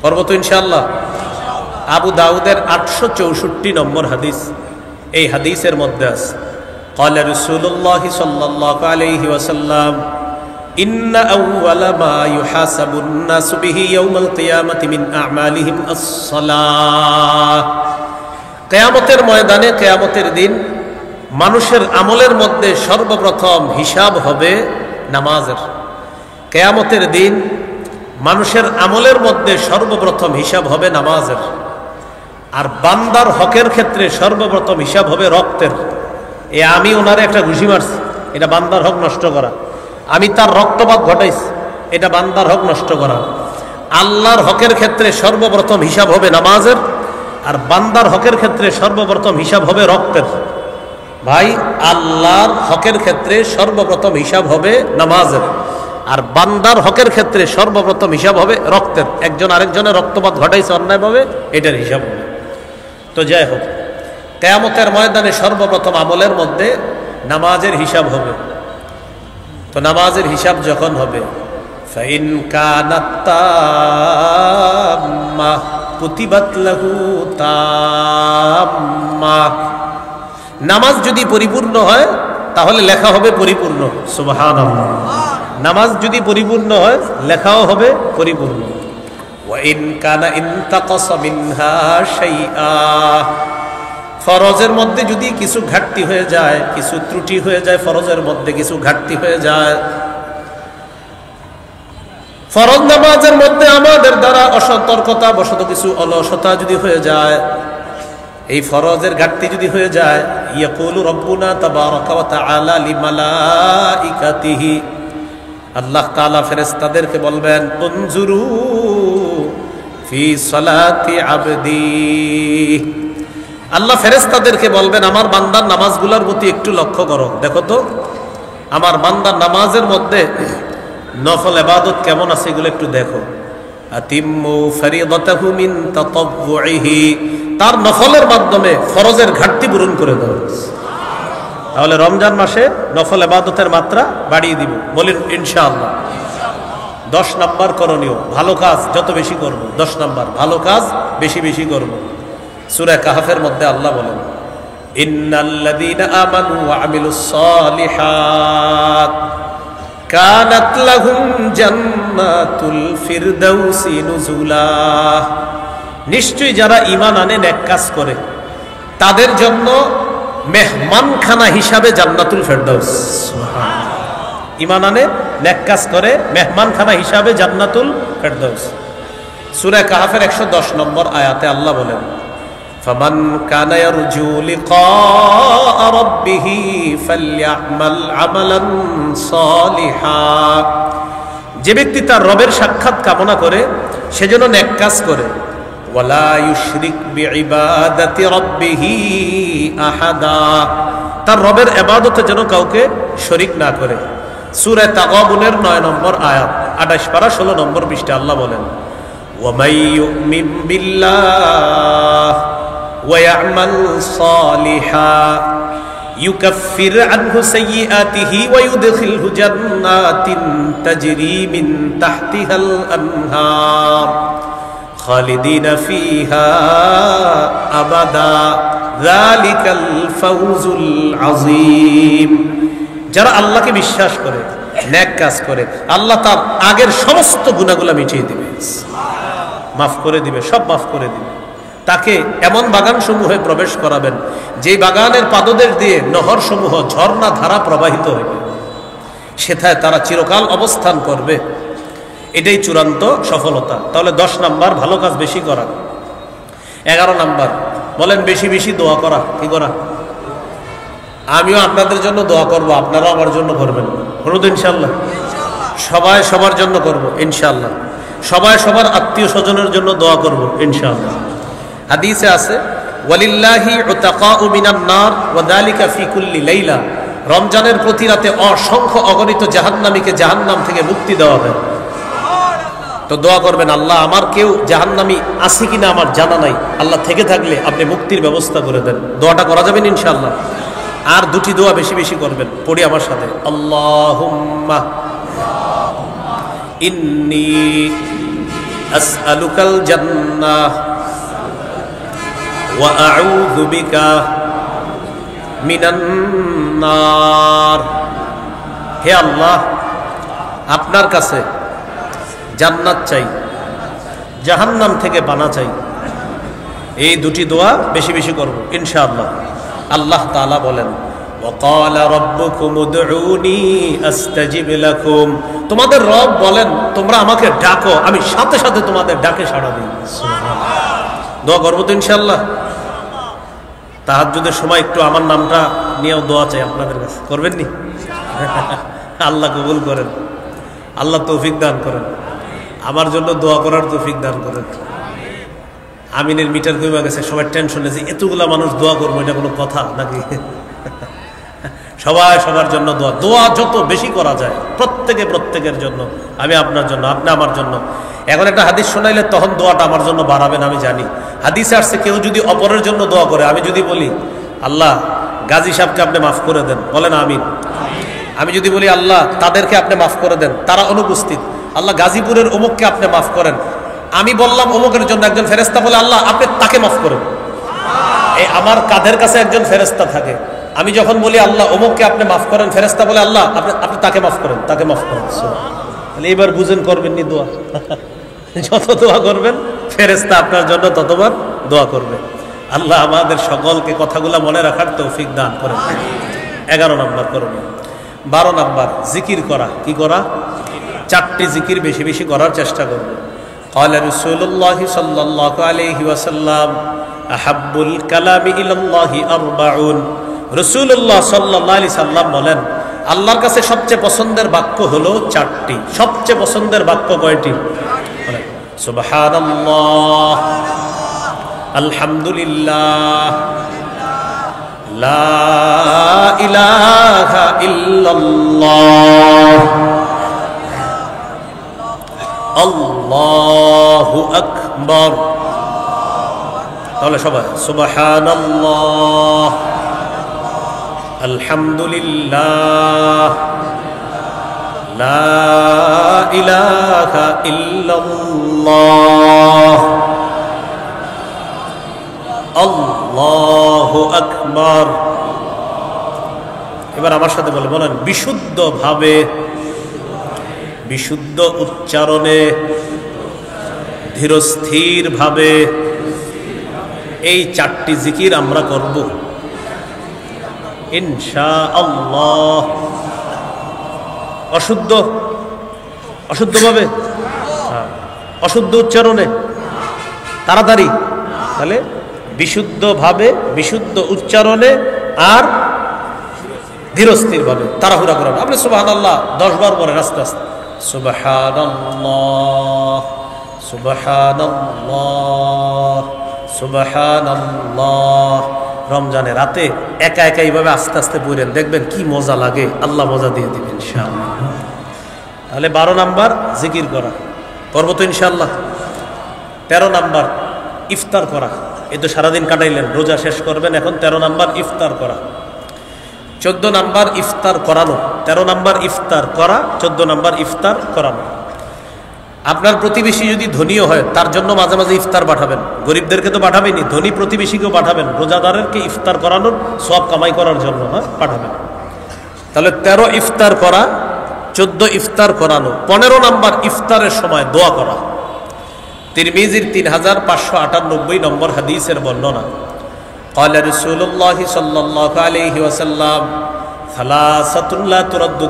পড়ব তো ইনশাআল্লাহ। আবু দাউদের 864 নম্বর হাদিস, এই হাদিসের মধ্যে আছে قال رسول الله صلى الله عليه وسلم إن أول ما يحاسب الناس به يوم القيامة من أعمالهم الصلاة। কিয়ামতের ময়দানে, কিয়ামতের দিন মানুষের আমলের মধ্যে সর্বপ্রথম হিসাব হবে নামাজের। কিয়ামতের দিন মানুষের আমলের মধ্যে সর্বপ্রথম হিসাব হবে নামাজের। আর বান্দার হকের ক্ষেত্রে সর্বপ্রথম হিসাব হবে রক্তের। আমি ওনারে একটা ঘুষি মারছি, এটা বান্দার হক নষ্ট করা। আমি তার রক্তপাত ঘটাইছি, এটা বান্দার হক নষ্ট করা। আল্লাহর হকের ক্ষেত্রে সর্বপ্রথম হিসাব হবে নামাজের, আর বান্দার হকের ক্ষেত্রে সর্বপ্রথম হিসাব হবে রক্তের। ভাই, আল্লাহর হকের ক্ষেত্রে সর্বপ্রথম হিসাব হবে নামাজের, আর বান্দার হকের ক্ষেত্রে সর্বপ্রথম হিসাব হবে রক্তের। একজন আরেকজনের রক্তপাত ঘটাইছে অন্যায়ভাবে, এটার হিসাব হবে। তো যাই হোক, কিয়ামতের ময়দানে সর্বপ্রথম আমলের মধ্যে নামাজের হিসাব হবে। তো নামাজের হিসাব যখন হবে, ফাইন কানাত তাম্মা কুতিবাত লাহু তাম্মা। নামাজ যদি পরিপূর্ণ হয় তাহলে লেখা হবে পরিপূর্ণ। সুবহানাল্লাহ। নামাজ যদি পরিপূর্ণ হয় লেখাও হবে পরিপূর্ণ। ওয়া ইন কানা ইনতাকাসা মিনহা শাইআ। ফরজের মধ্যে যদি কিছু ঘাটতি হয়ে যায়, কিছু ত্রুটি হয়ে যায়, ফরজের মধ্যে কিছু ঘাটতি হয়ে যায়, ফরজ নামাজের মধ্যে আমাদের দ্বারা অসতর্কতা বশত কিছু অলসতা যদি হয়ে যায়, এই ফরজের ঘাটতি যদি হয়ে যায়, ইয়াকুলু রাব্বুনা তাবারাকা ওয়া তাআলা লিমালাইকাতিহি, আল্লাহ তাআলা ফেরেশতাদেরকে বলবেন, উনজুরু ফি সালাতি আবদি। আল্লাহ ফেরেশতাদেরকে বলবেন, আমার বান্দার নামাজগুলোর প্রতি একটু লক্ষ্য করো, দেখো তো আমার বান্দার নামাজের মধ্যে নফল ইবাদত কেমন আছে, এগুলো একটু দেখো। আতিম্মু ফরিদাতাহু মিন তাতাওউহি, তার নফলের মাধ্যমে ফরজের ঘাটতি পূরণ করে দাও। তাহলে রমজান মাসে নফল ইবাদতের মাত্রা বাড়িয়ে দিব, বলেন ইনশাআল্লাহ। 10 নাম্বার করণীয়, ভালো কাজ যত বেশি করব। 10 নাম্বার, ভালো কাজ বেশি বেশি করব। সূরা কাহফের মধ্যে আল্লাহ বলেন, ইন্নাল্লাযীনা আমানু ওয়া আমিলুস সালিহাত কানাত লাহুম জান্নাতুল ফিরদাউসি নুজুলা। নিশ্চয়ই যারা ঈমান আনে, নেক কাজ করে, তাদের জন্য মেহমানখানা হিসাবে জান্নাতুল ফিরদাউস। সুবহানাল্লাহ। ঈমান আনে, নেক কাজ করে, মেহমানখানা হিসাবে জান্নাতুল ফিরদাউস। সূরা কাহফের 110 নম্বর আয়াতে আল্লাহ বলেন, ফামান কানা ইয়ারজু লিকা রাব্বিহি ফালইআমাল আমালান সালিহা। যে ব্যক্তি তার রবের সাক্ষাৎ কামনা করে সেজন্য নেক কাজ করে, ওয়ালা ইউশরিক বিইবাদাতি রাব্বিহি আহাদা, তার রবের ইবাদতে যেন কাউকে শরীক না করে। সূরা তাগাবুনের 9 নম্বর আয়াত, 28 পারা 16 নম্বর পৃষ্ঠাে আল্লাহ বলেন, ওয়া মান ইউমিন বিল্লাহ ওয়া ইয়ামাল সালিহা ইউকাফির আনহু সাইয়্যাতিহি ওয়া ইউদখিলহু জান্নাতিন তাজরি মিন তাহতিহাল আনহার খালিদিনা ফিহা আবাদা যালিকাল ফাউজুল আযীম। যারা আল্লাহকে বিশ্বাস করে, নেক কাজ করে, আল্লাহ তার আগের সমস্ত গুনাহগুলো মিটিয়ে দিবে, মাফ করে দিবে, সব মাফ করে দিবে। তাকে এমন বাগান সমূহে প্রবেশ করাবেন যেই বাগানের পাদদেশ দিয়ে নহর সমূহ, ঝর্ণা ধারা প্রবাহিত হইবে, সেথায় তারা চিরকাল অবস্থান করবে। এটাই চূড়ান্ত সফলতা। তাহলে 10 নাম্বার, ভালো কাজ বেশি করা। 11 নাম্বার, বলেন বেশি বেশি দোয়া করা। কি করা? আমিও আপনাদের জন্য দোয়া করব, আপনারাও আমার জন্য করবেন। হলো তো ইনশাআল্লাহ? সবাই সবার জন্য করব ইনশাআল্লাহ। সবাই সবার আত্মীয় স্বজনের জন্য দোয়া করব ইনশাআল্লাহ। হাদিসে আছে, ওয়ালিল্লাহি উতাকাউ মিনান নার ওয়া যালিকা ফি কুল্লি লাইলা। রমজানের প্রতি রাতে অসংখ্য অগণিত জাহান্নামীকে জাহান্নাম থেকে মুক্তি দেওয়া হয়। তো দোয়া করবেন, আল্লাহ আমার কেউ জাহান্নামী আছে কিনা আমার জানা নাই, আল্লাহ থেকে থাকলে আপনি মুক্তির ব্যবস্থা করে দেন। দোয়াটা করা যাবেন ইনশাআল্লাহ। আর 2টি দোয়া বেশি বেশি করবেন, পড়ি আমার সাথে। আল্লাহুম্মা ইন্নী আসআলুকাল জান্নাহ ওয়া আউযু বিকা মিনান নার। হে আল্লাহ, আপনার কাছে জান্নাত চাই, জাহান্নাম থেকে পানা চাই। এই দুটি দোয়া বেশি বেশি করব ইনশাআল্লাহ। আল্লাহ তাআলা বলেন, ওয়াকালা রাব্বুকুম উদউনি আস্তাজিব লাকুম। তোমাদের রব বলেন, তোমরা আমাকে ডাকো, আমি সাথে সাথে তোমাদের ডাকে সাড়া দিই। দোয়া করবো তো ইনশাআল্লাহ। তাহাজ্জুদের সময় একটু আমার নামটা নিয়েও দোয়া চাই আপনাদের কাছে, করবেন নি? আল্লাহ কবুল করেন, আল্লাহ তৌফিক দান করেন, আমার জন্য দোয়া করার তৌফিক দান করেন। আমিনের মিটার কমে গেছে, সবাই টেনশনে যে এতগুলা মানুষ দোয়া করবো, এটা কোনো কথা নাকি? সবাই সবার জন্য দোয়া, দোয়া যত বেশি করা যায় প্রত্যেকে প্রত্যেকের জন্য, আমি আপনার জন্য, আপনি আমার জন্য। এখন একটা হাদিস শোনাইলে তখন দোয়াটা আমার জন্য বাড়াবেন, আমি জানি। হাদিসে আসছে কেউ যদি অপরের জন্য দোয়া করে, আমি যদি বলি আল্লাহ গাজী সাহেবকে আপনি মাফ করে দেন, বলেন আমিন। আমি যদি বলি আল্লাহ তাদেরকে আপনি মাফ করে দেন, তারা অনুপস্থিত, আল্লাহ গাজীপুরের অমুককে আপনি মাফ করেন, আমি বললাম অমুকের জন্য, একজন ফেরেশতা বলে আল্লাহ আপনি তাকে মাফ করেন। এই আমার কাঁধের কাছে একজন ফেরেশতা থাকে, আমি যখন বলি আল্লাহ অমুককে আপনি মাফ করেন, ফেরেশতা বলে আল্লাহ আপনি তাকে মাফ করেন, তাকে মাফ করেন। তাহলে এবার বুঝেন, করবেন নি দোয়া? যত দোয়া করবেন ফেরেশতা আপনার জন্য ততবার দোয়া করবে। আল্লাহ আমাদের সকলকে কথাগুলো মনে রাখার তৌফিক দান করেন। 11 নম্বর করবেন। 12 নম্বর জিকির করা। কি করা? 4টি জিকির বেশি বেশি করার চেষ্টা করব। قال رسول الله صلى الله عليه وسلم أحب الكلام إلى الله 40। রাসূলুল্লাহ সাল্লাল্লাহু আলাইহি সাল্লাম বলেন, আল্লাহর কাছে সবচেয়ে পছন্দের বাক্য হলো 4টি। সবচেয়ে পছন্দের বাক্য কয়টি? সুবহানাল্লাহ, আলহামদুলিল্লাহ, লা ইলাহা ইল্লাল্লাহ, আল্লাহু আকবার। তাহলে সবাই সুবহানাল্লাহ, আলহামদুলিল্লাহ, লা ইলাহা ইল্লাল্লাহ, আল্লাহু আকবার। এবার আমার সাথে বলেন, বিশুদ্ধভাবে, বিশুদ্ধ উচ্চারণে, ধীরস্থির ভাবে এই 4টি জিকির আমরা করব ইনশাআল্লাহ। অশুদ্ধ, অশুদ্ধভাবে, অশুদ্ধ উচ্চারণে, তাড়াতাড়ি। তাহলে বিশুদ্ধভাবে, বিশুদ্ধ উচ্চারণে আর ধীরস্থির ভাবে, তাড়াহুড়া করেন। আপনি সুবহানাল্লাহ 10 বার পরে আস্তে আস্তে, সুবহানাল্লাহ, সুবহানাল্লাহ, সুবহানাল্লাহ। রমজানে রাতে একা একা এইভাবে আস্তে আস্তে পড়েন, দেখবেন কি মজা লাগে, আল্লাহ মজা দিয়ে দিবেন ইনশাআল্লাহ। তাহলে 12 নাম্বার জিকির করা, করবো তো ইনশাআল্লাহ। 13 নাম্বার ইফতার করা। এই তো সারাদিন কাটাইলেন, রোজা শেষ করবেন, এখন 13 নাম্বার ইফতার করা। 14 নাম্বার ইফতার করানো। 13 নাম্বার ইফতার করা, 14 নাম্বার ইফতার করানো। আপনার প্রতিবেশী যদি ধনীও হয়, তার জন্য মাঝে মাঝে ইফতার পাঠাবেন। গরিবদেরকে তো পাঠাবেনি, ধনী প্রতিবেশীকেও পাঠাবেন, রোজাদারকে ইফতার করানোর সওয়াব কামাই করার জন্য পাঠাবেন। তাহলে 13 ইফতার করা, 14 ইফতার করানো। 15 নাম্বার ইফতারের সময় দোয়া করা। তিরমিজির 3598 নম্বর হাদিসের বর্ণনা। قال رسول الله صلى الله عليه وسلم ثلاثة لا ترد